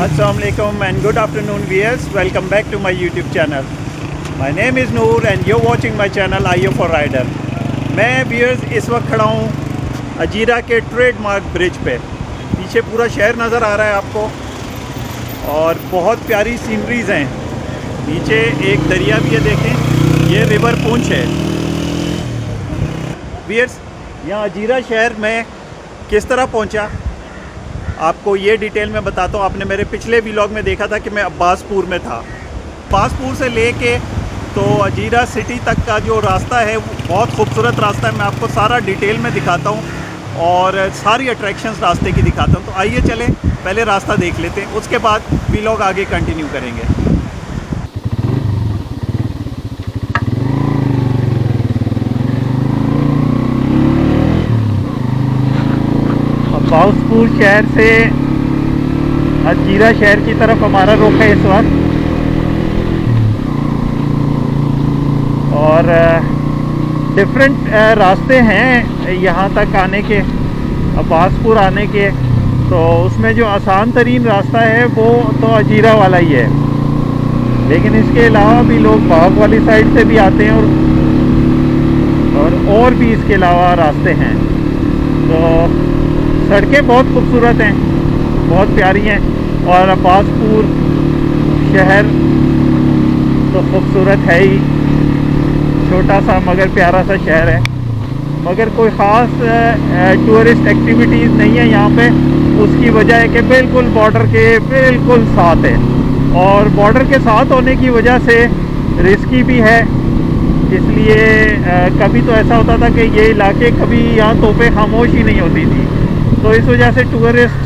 Assalamualaikum and good afternoon viewers. Welcome back to my YouTube channel. My name is Noor and you're watching my channel IO for Rider. मैं viewers इस वक्त खड़ा हूँ अजीरा के trademark bridge पे। पीछे पूरा शहर नज़र आ रहा है आपको और बहुत प्यारी सीनरीज हैं। नीचे एक दरिया भी है, देखें, ये रिवर पूंछ है। वियर्स, यहाँ अजीरा शहर में किस तरह पहुँचा आपको ये डिटेल में बताता हूँ। आपने मेरे पिछले व्लॉग में देखा था कि मैं अब्बासपुर में था। अब्बासपुर से लेके तो अजीरा सिटी तक का जो रास्ता है वो बहुत खूबसूरत रास्ता है। मैं आपको सारा डिटेल में दिखाता हूँ और सारी अट्रैक्शंस रास्ते की दिखाता हूँ। तो आइए चलें, पहले रास्ता देख लेते हैं, उसके बाद व्लॉग आगे कंटिन्यू करेंगे। अब्बासपुर शहर से अजीरा शहर की तरफ हमारा रुख है इस वक्त और डिफरेंट रास्ते हैं यहाँ तक आने के, अब्बासपुर आने के। तो उसमें जो आसान तरीन रास्ता है वो तो अजीरा वाला ही है, लेकिन इसके अलावा भी लोग बाग वाली साइड से भी आते हैं और भी इसके अलावा रास्ते हैं। तो सड़कें बहुत खूबसूरत हैं, बहुत प्यारी हैं और अब्बासपुर शहर तो खूबसूरत है ही, छोटा सा मगर प्यारा सा शहर है। मगर कोई ख़ास टूरिस्ट एक्टिविटीज़ नहीं है यहाँ पे। उसकी वजह है कि बिल्कुल बॉर्डर के बिल्कुल साथ है और बॉर्डर के साथ होने की वजह से रिस्की भी है। इसलिए कभी तो ऐसा होता था कि ये इलाके कभी यहाँ तोपें खामोश ही नहीं होती थी। तो इस वजह से टूरिस्ट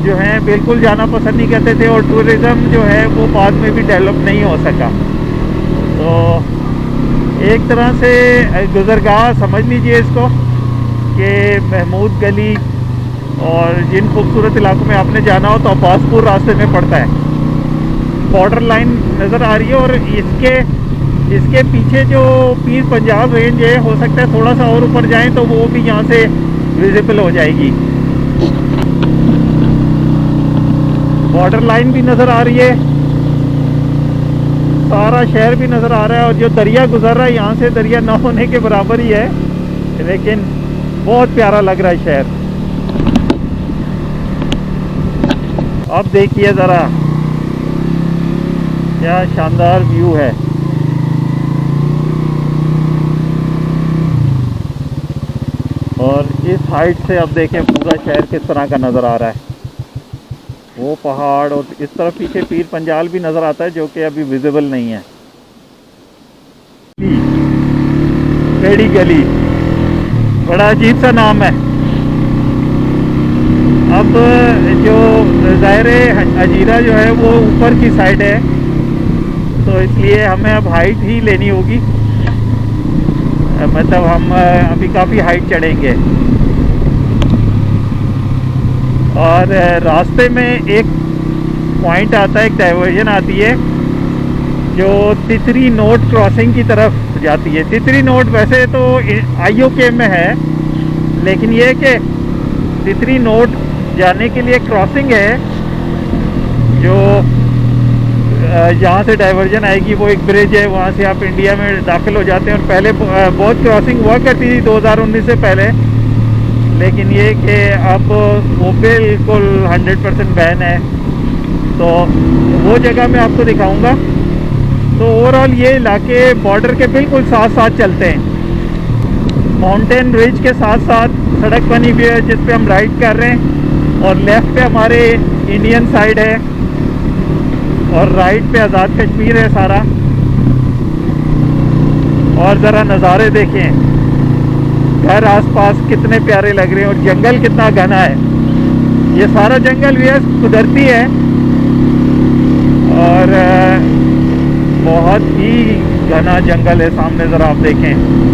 जो हैं बिल्कुल जाना पसंद नहीं करते थे और टूरिज़्म जो है वो बाद में भी डेवलप नहीं हो सका। तो एक तरह से गुज़रगाह समझ लीजिए इसको कि महमूद गली और जिन खूबसूरत इलाकों में आपने जाना हो तो अब्बासपुर रास्ते में पड़ता है। बॉर्डर लाइन नज़र आ रही है और इसके पीछे जो पीर पंजाब रेंज है, हो सकता है थोड़ा सा और ऊपर जाएं तो वो भी यहाँ से विजिबल हो जाएगी। बॉर्डर लाइन भी नज़र आ रही है, सारा शहर भी नज़र आ रहा है और जो दरिया गुजर रहा है यहाँ से दरिया ना होने के बराबर ही है, लेकिन बहुत प्यारा लग रहा है शहर। अब देखिए ज़रा क्या शानदार व्यू है। और इस हाइट से अब देखें पूरा शहर किस तरह का नज़र आ रहा है। वो पहाड़ और इस तरफ पीछे पीर पंजाल भी नज़र आता है जो कि अभी विजिबल नहीं है। टेढ़ी गली, बड़ा अजीब सा नाम है। अब जो ज़ाहिर अजीरा जो है वो ऊपर की साइड है, तो इसलिए हमें अब हाइट ही लेनी होगी। मतलब हम अभी काफ़ी हाइट चढ़ेंगे और रास्ते में एक पॉइंट आता है, एक डाइवर्जन आती है जो तितरी नोट क्रॉसिंग की तरफ जाती है। तितरी नोट वैसे तो IOK में है, लेकिन ये कि तितरी नोट जाने के लिए क्रॉसिंग है जो जहाँ से डाइवर्जन आएगी वो एक ब्रिज है, वहाँ से आप इंडिया में दाखिल हो जाते हैं। और पहले बहुत क्रॉसिंग हुआ करती थी 2019 से पहले, लेकिन ये कि अब वो बिल्कुल 100% बैन है। तो वो जगह मैं आपको दिखाऊंगा। तो ओवरऑल ये इलाके बॉर्डर के बिल्कुल साथ साथ चलते हैं। माउंटेन रिज के साथ साथ सड़क बनी हुई है जिस पे हम राइड कर रहे हैं और लेफ़्ट पे हमारे इंडियन साइड है और राइट पे आज़ाद कश्मीर है सारा। और ज़रा नज़ारे देखें, घर आसपास कितने प्यारे लग रहे हैं और जंगल कितना घना है। ये सारा जंगल भी है, कुदरती है और बहुत ही घना जंगल है। सामने ज़रा आप देखें।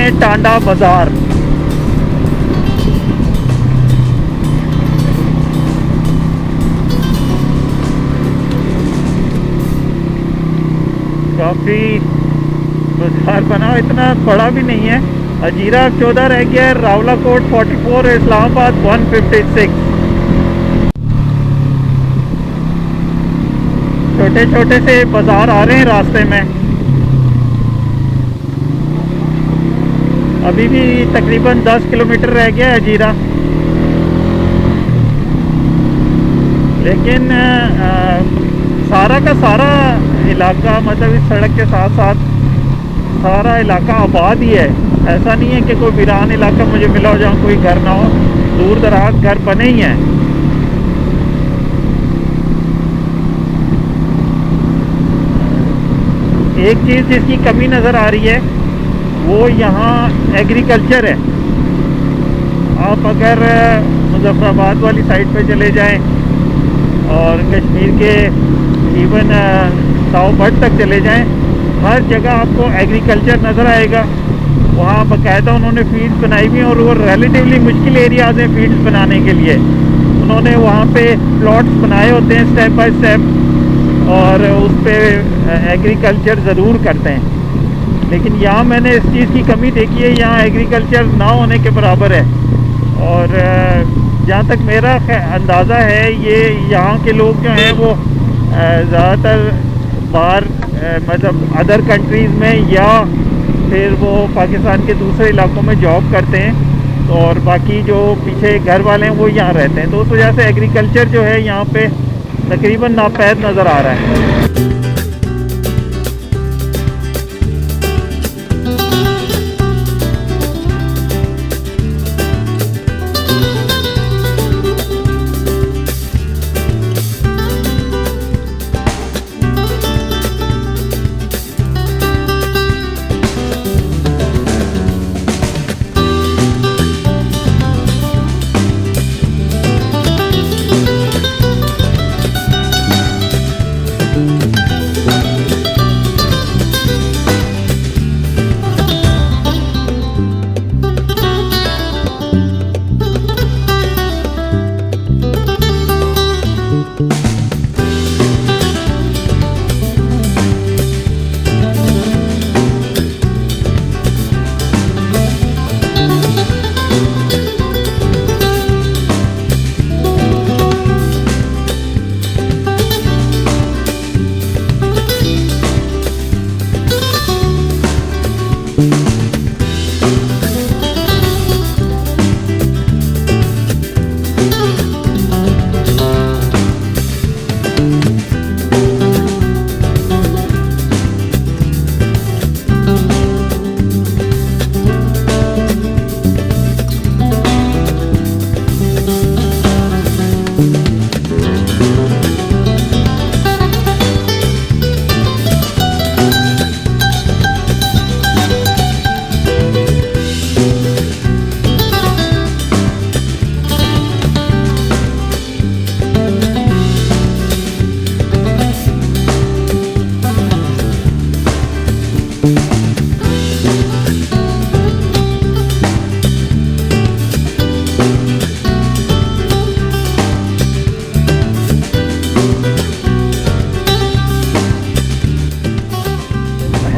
हैं टांडा बाजार। काफ़ी बाजार बना, इतना बड़ा भी नहीं है। अजीरा 14 रह गया है, रावलाकोट 44, इस्लामाबाद 156। छोटे छोटे से बाजार आ रहे हैं रास्ते में। अभी भी तकरीबन 10 किलोमीटर रह गया है अजीरा, लेकिन सारा का सारा इलाका, मतलब इस सड़क के साथ साथ सारा इलाका आबाद ही है। ऐसा नहीं है कि कोई वीरान इलाका मुझे मिला हो जहाँ कोई घर ना हो, दूर दराज घर बने ही हैं। एक चीज़ जिसकी कमी नज़र आ रही है वो यहाँ एग्रीकल्चर है। आप अगर मुजफ्फराबाद वाली साइड पे चले जाएं और कश्मीर के इवन साउथ तक चले जाएं, हर जगह आपको एग्रीकल्चर नज़र आएगा। वहाँ बाकायदा उन्होंने फील्ड्स बनाई हुई हैं और वो रिलेटिवली मुश्किल एरियाज़ हैं फील्ड्स बनाने के लिए। उन्होंने वहाँ पे प्लॉट्स बनाए होते हैं स्टेप बाय स्टेप, और उस पर एग्रीकल्चर ज़रूर करते हैं। लेकिन यहाँ मैंने इस चीज़ की कमी देखी है, यहाँ एग्रीकल्चर ना होने के बराबर है। और जहाँ तक मेरा अंदाज़ा है, ये यहाँ के लोग जो हैं वो ज़्यादातर बाहर मतलब अदर कंट्रीज़ में या फिर वो पाकिस्तान के दूसरे इलाकों में जॉब करते हैं, और बाकी जो पीछे घर वाले हैं वो यहाँ रहते हैं। तो उस वजह से एग्रीकल्चर जो है यहाँ पे तकरीबन नापैद नज़र आ रहा है।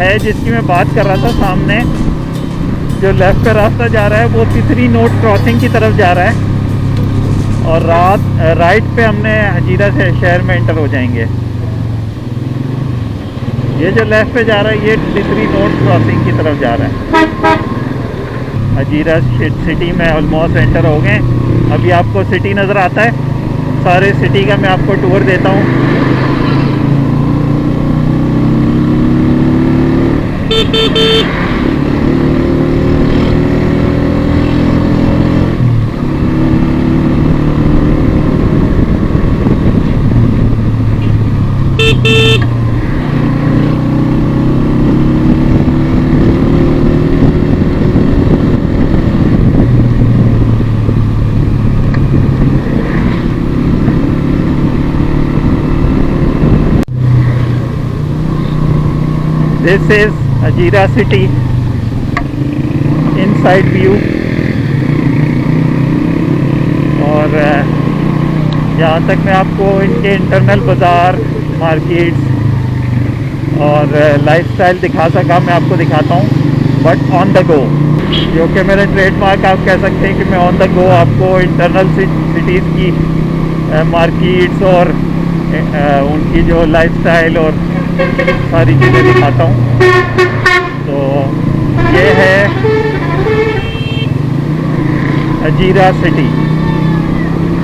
है जिसकी मैं बात कर रहा था, सामने जो लेफ़्ट का रास्ता जा रहा है वो तितरी नोट क्रॉसिंग की तरफ जा रहा है, और राइट पे हमने हजीरा से शहर में एंटर हो जाएंगे। ये जो लेफ़्ट पे जा रहा है ये तितरी नोट क्रॉसिंग की तरफ जा रहा है। हजीरा सिटी में ऑलमोस्ट एंटर हो गए। अभी आपको सिटी नज़र आता है, सारे सिटी का मैं आपको टूर देता हूँ। This is Hajira city side view. और यहाँ तक मैं आपको इनके इंटरनल बाज़ार, मार्केट्स और लाइफस्टाइल दिखा सका, मैं आपको दिखाता हूँ, बट ऑन द गो, जो कि मेरा ट्रेडमार्क आप कह सकते हैं कि मैं ऑन द गो आपको इंटरनल सिटीज़ की मार्केट्स और उनकी जो लाइफस्टाइल और सारी चीज़ें दिखाता हूँ। तो ये है अजीरा सिटी,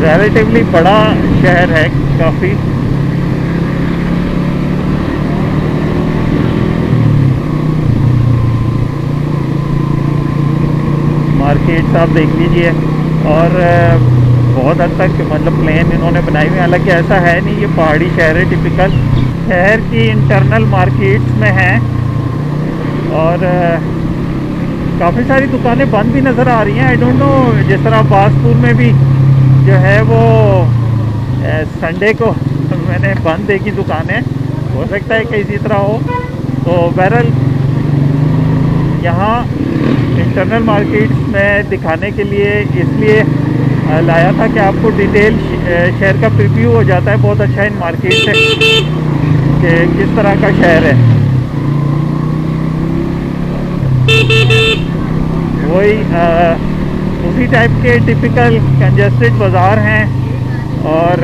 रिलेटिवली बड़ा शहर है काफ़ी। मार्केट्स आप देख लीजिए, और बहुत हद तक मतलब प्लेन इन्होंने बनाई हुई, हालांकि ऐसा है नहीं, ये पहाड़ी शहर है टिपिकल। शहर की इंटरनल मार्केट्स में हैं और काफ़ी सारी दुकानें बंद भी नज़र आ रही हैं। आई डोंट नो, जिस तरह बासपुर में भी जो है वो संडे को मैंने बंद देखी दुकानें, हो सकता है कि इसी तरह हो। तो बहरहाल यहाँ इंटरनल मार्केट्स में दिखाने के लिए इसलिए लाया था कि आपको डिटेल शहर का प्रीव्यू हो जाता है बहुत अच्छा इन मार्केट से कि किस तरह का शहर है। वही उसी टाइप के टिपिकल कंजेस्टेड बाज़ार हैं और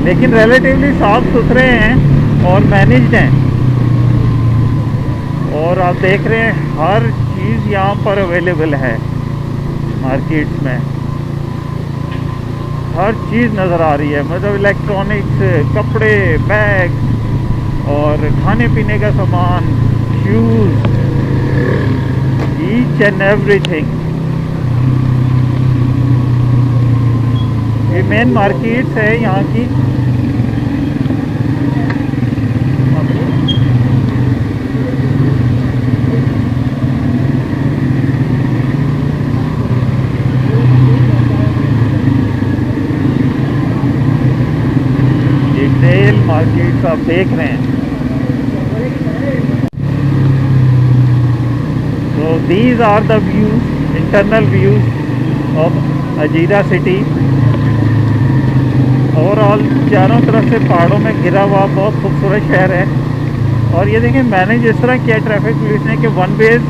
लेकिन रिलेटिवली साफ़ सुथरे हैं और मैनेज्ड हैं। और आप देख रहे हैं हर चीज़ यहाँ पर अवेलेबल है मार्केट्स में, हर चीज़ नज़र आ रही है, मतलब इलेक्ट्रॉनिक्स, कपड़े, बैग और खाने पीने का सामान, शूज़, ईच एंड एवरीथिंग। ये मेन मार्केट्स है यहाँ की। डिटेल मार्केट्स आप देख रहे हैं। So these are the views, internal views of Ajira city. Overall चारों तरफ से पहाड़ों में घिरा हुआ बहुत खूबसूरत शहर है। और ये देखें, मैंने जिस तरह किया ट्रैफिक पुलिस ने कि वन वेज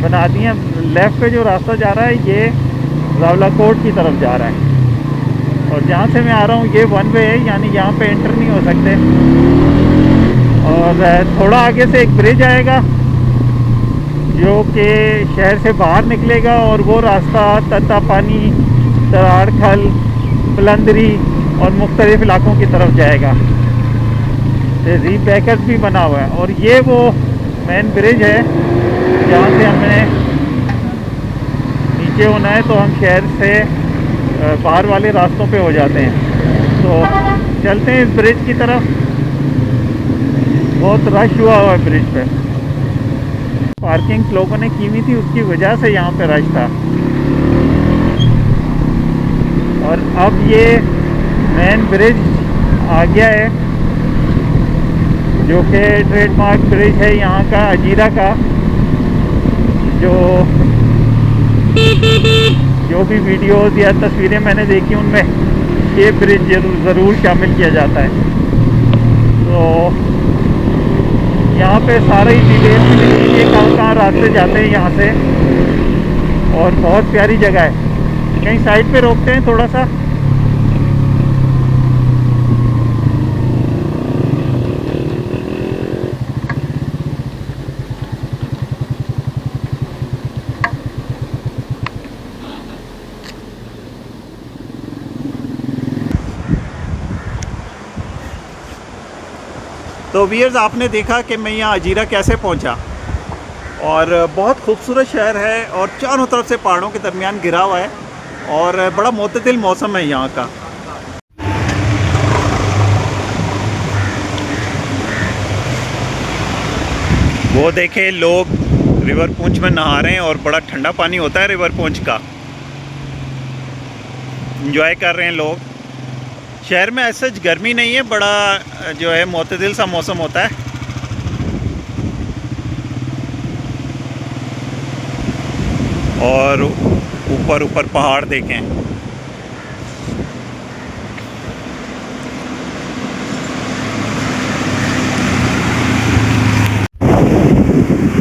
बना दिए। लेफ़्ट पे जो रास्ता जा रहा है ये रावलाकोट की तरफ जा रहा है और जहाँ से मैं आ रहा हूँ ये वन वे है, यानी यहाँ पे एंटर नहीं हो सकते। और थोड़ा आगे से एक ब्रिज आएगा जो कि शहर से बाहर निकलेगा और वो रास्ता तत्तापानी, तराड़खल, बुलंदरी और मुख्तलिफ इलाकों की तरफ जाएगा। री बैकर्स भी बना हुआ है और ये वो मेन ब्रिज है जहाँ से हमें नीचे होना है, तो हम शहर से बाहर वाले रास्तों पे हो जाते हैं। तो चलते हैं इस ब्रिज की तरफ। बहुत रश हुआ है ब्रिज पे, पार्किंग लोगों ने की हुई थी, उसकी वजह से यहाँ पे रश था। और अब ये मेन ब्रिज आ गया है जो कि ट्रेडमार्क ब्रिज है यहाँ का, अजीरा का। जो भी वीडियोस या तस्वीरें मैंने देखी उनमें ये ब्रिज ज़रूर शामिल किया जाता है। तो यहाँ पे सारे ही डिटेल्स लिखी है, कहाँ रास्ते जाते हैं यहाँ से। और बहुत प्यारी जगह है। कहीं साइड पे रोकते हैं थोड़ा सा। तो व्यूअर्स, आपने देखा कि मैं यहाँ अजीरा कैसे पहुँचा और बहुत खूबसूरत शहर है और चारों तरफ से पहाड़ों के दरमियान घिरा हुआ है और बड़ा मोतदिल मौसम है यहाँ का। वो देखें, लोग रिवर पूंछ में नहा रहे हैं और बड़ा ठंडा पानी होता है रिवर पूंछ का, एंजॉय कर रहे हैं लोग। शहर में ऐसा गर्मी नहीं है, बड़ा जो है मोतदिल सा मौसम होता है। और ऊपर ऊपर पहाड़ देखें।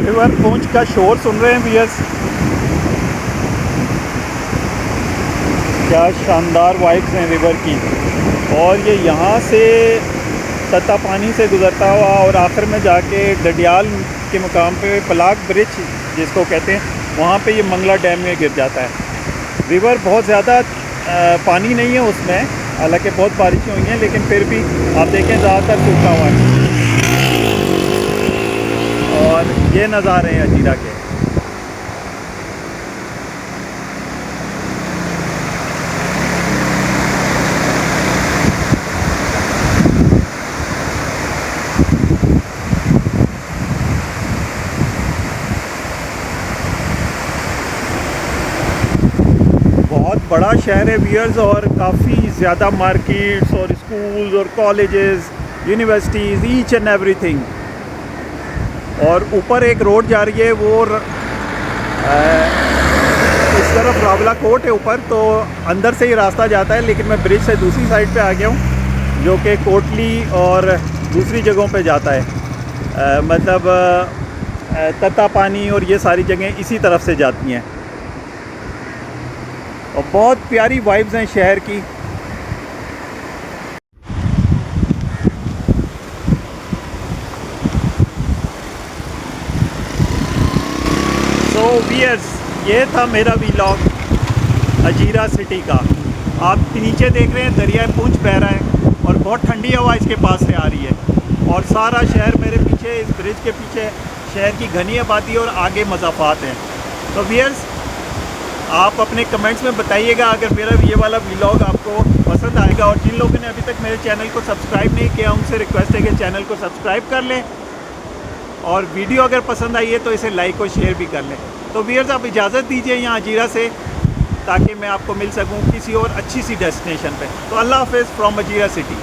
रिवर पूंछ का शोर सुन रहे हैं व्यूअर्स, क्या शानदार वाइब्स हैं रिवर की। और ये यहाँ से सतह पानी से गुज़रता हुआ और आखिर में जाके डडियाल के मुकाम पे पलाक ब्रिज जिसको कहते हैं, वहाँ पे ये मंगला डैम में गिर जाता है। रिवर बहुत ज़्यादा पानी नहीं है उसमें, हालांकि बहुत बारिशें हुई हैं, लेकिन फिर भी आप देखें ज़्यादातर सूखा हुआ है। और ये नज़ारे हैं अजीरा के। बहुत बड़ा शहर है व्यूअर्स, और काफ़ी ज़्यादा मार्केट्स और स्कूल्स और colleges, universities, each and everything. और ऊपर एक रोड जा रही है, वो इस तरफ रावला कोट है ऊपर, तो अंदर से ही रास्ता जाता है, लेकिन मैं ब्रिज से दूसरी साइड पे आ गया हूँ जो कि कोटली और दूसरी जगहों पे जाता है। मतलब तत्ता पानी और ये सारी जगहें इसी तरफ से जाती हैं। और बहुत प्यारी वाइब्स हैं शहर की। सो व्यूअर्स, ये था मेरा व्लॉग अजीरा सिटी का। आप नीचे देख रहे हैं दरिया पूंछ बह रहा है और बहुत ठंडी हवा इसके पास से आ रही है, और सारा शहर मेरे पीछे, इस ब्रिज के पीछे शहर की घनी आबादी और आगे मज़ाफ़ात हैं। तो व्यूअर्स, आप अपने कमेंट्स में बताइएगा अगर मेरा ये वाला व्लॉग आपको पसंद आएगा। और जिन लोगों ने अभी तक मेरे चैनल को सब्सक्राइब नहीं किया, उनसे रिक्वेस्ट है कि चैनल को सब्सक्राइब कर लें, और वीडियो अगर पसंद आई है तो इसे लाइक और शेयर भी कर लें। तो व्यूअर्स, आप इजाज़त दीजिए यहाँ अजीरा से, ताकि मैं आपको मिल सकूँ किसी और अच्छी सी डेस्टिनेशन पे। तो अल्लाह हाफ़िज़ फ्रॉम अजीरा सिटी।